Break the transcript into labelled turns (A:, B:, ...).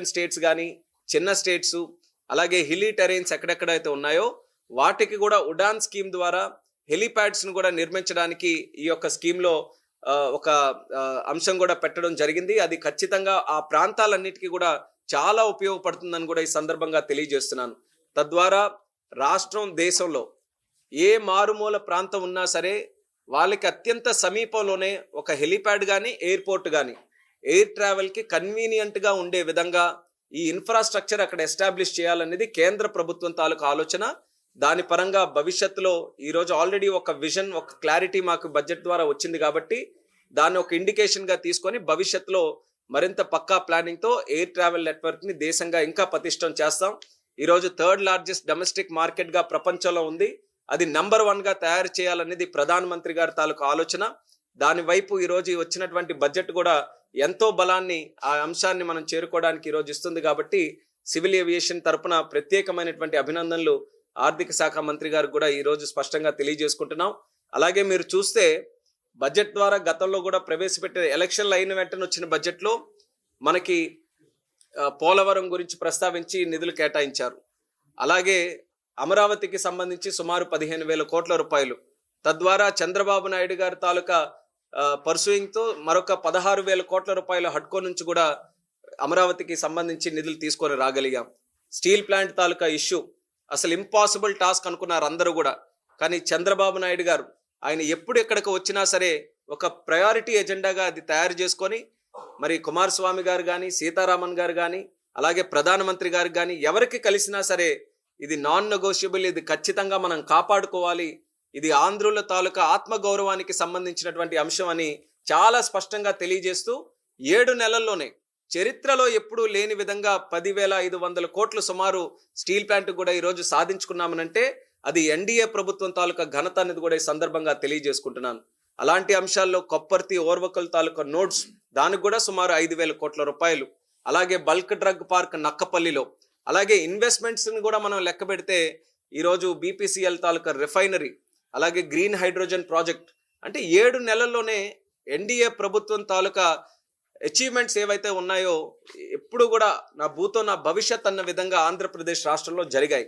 A: Eastern states కానీ, చిన్న states, అలాగే హిల్లీ టెరైన్స్ ఎక్కడెక్కడైతే ఉన్నాయో వాటికి కూడా ఉడాన్ స్కీమ్ ద్వారా హెలిప్యాడ్స్ను కూడా నిర్మించడానికి ఈ యొక్క స్కీమ్లో ఒక అంశం కూడా పెట్టడం జరిగింది. అది ఖచ్చితంగా ఆ ప్రాంతాలన్నిటికీ కూడా చాలా ఉపయోగపడుతుందని కూడా ఈ సందర్భంగా తెలియజేస్తున్నాను. తద్వారా రాష్ట్రం, దేశంలో ఏ మారుమూల ప్రాంతం ఉన్నా సరే వాళ్ళకి అత్యంత సమీపంలోనే ఒక హెలిప్యాడ్ కానీ, ఎయిర్పోర్ట్ కానీ, ఎయిర్ ట్రావెల్కి కన్వీనియంట్గా ఉండే విధంగా ఈ ఇన్ఫ్రాస్ట్రక్చర్ అక్కడ ఎస్టాబ్లిష్ చేయాలనేది కేంద్ర ప్రభుత్వం తాలూకు ఆలోచన. దాని పరంగా భవిష్యత్తులో ఈరోజు ఆల్రెడీ ఒక విజన్, ఒక క్లారిటీ మాకు బడ్జెట్ ద్వారా వచ్చింది కాబట్టి దాన్ని ఒక ఇండికేషన్గా తీసుకొని భవిష్యత్తులో మరింత పక్కా ప్లానింగ్తో ఎయిర్ ట్రావెల్ నెట్వర్క్ని దేశంగా ఇంకా పటిష్టం చేస్తాం. ఈరోజు 3rd లార్జెస్ట్ డొమెస్టిక్ మార్కెట్గా ప్రపంచంలో ఉంది. అది నంబర్ 1గా తయారు చేయాలనేది ప్రధానమంత్రి గారి తాలూకు ఆలోచన. దాని వైపు ఈరోజు వచ్చినటువంటి బడ్జెట్ కూడా ఎంతో బలాన్ని, ఆ అంశాన్ని మనం చేరుకోవడానికి ఈరోజు ఇస్తుంది. కాబట్టి సివిల్ ఏవియేషన్ తరపున ప్రత్యేకమైనటువంటి అభినందనలు ఆర్థిక శాఖ మంత్రి గారు కూడా ఈరోజు స్పష్టంగా తెలియజేసుకుంటున్నాం. అలాగే మీరు చూస్తే బడ్జెట్ ద్వారా గతంలో కూడా ప్రవేశపెట్టిన ఎలక్షన్లు అయిన వెంటనే వచ్చిన బడ్జెట్లో మనకి పోలవరం గురించి ప్రస్తావించి నిధులు కేటాయించారు. అలాగే అమరావతికి సంబంధించి సుమారు 15,000 కోట్ల రూపాయలు, తద్వారా చంద్రబాబు నాయుడు గారి తాలూకా పర్సూయింగ్తో మరొక 16,000 కోట్ల రూపాయల హడ్కో నుంచి కూడా అమరావతికి సంబంధించి నిధులు తీసుకొని రాగలిగాం. స్టీల్ ప్లాంట్ తాలూకా ఇష్యూ అసలు ఇంపాసిబుల్ టాస్క్ అనుకున్నారు అందరూ కూడా. కానీ చంద్రబాబు నాయుడు గారు ఆయన ఎప్పుడు ఎక్కడికి వచ్చినా సరే ఒక ప్రయారిటీ ఎజెండాగా అది తయారు చేసుకొని, మరి కుమారస్వామి గారు కానీ, సీతారామన్ గారు కానీ, అలాగే ప్రధానమంత్రి గారు కానీ ఎవరికి కలిసినా సరే ఇది నాన్ నెగోషియబుల్, ఇది ఖచ్చితంగా మనం కాపాడుకోవాలి, ఇది ఆంధ్రుల తాలూకా ఆత్మగౌరవానికి సంబంధించినటువంటి అంశం అని చాలా స్పష్టంగా తెలియజేస్తూ 7 నెలల్లోనే చరిత్రలో ఎప్పుడూ లేని విధంగా 10,500 కోట్లు సుమారు స్టీల్ ప్లాంట్ కూడా ఈరోజు సాధించుకున్నామనంటే అది ఎన్డీఏ ప్రభుత్వం తాలూకా ఘనత అనేది కూడా ఈ సందర్భంగా తెలియజేసుకుంటున్నాను. అలాంటి అంశాల్లో కొప్పర్తి ఓర్వకల్ తాలూకా నోట్స్, దానికి కూడా సుమారు 5,000 కోట్ల రూపాయలు. అలాగే బల్క్ డ్రగ్ పార్క్ నక్కపల్లిలో, అలాగే ఇన్వెస్ట్మెంట్స్ని కూడా మనం లెక్క పెడితే ఈరోజు బీపీసీఎల్ తాలూకా రిఫైనరీ, అలాగే గ్రీన్ హైడ్రోజన్ ప్రాజెక్ట్, అంటే 7 నెలల్లోనే ఎన్డీఏ ప్రభుత్వం తాలూకా అచీవ్మెంట్స్ ఏవైతే ఉన్నాయో ఎప్పుడు కూడా నా భూతో నా భవిష్యత్ అన్న విధంగా ఆంధ్రప్రదేశ్ రాష్ట్రంలో జరిగాయి.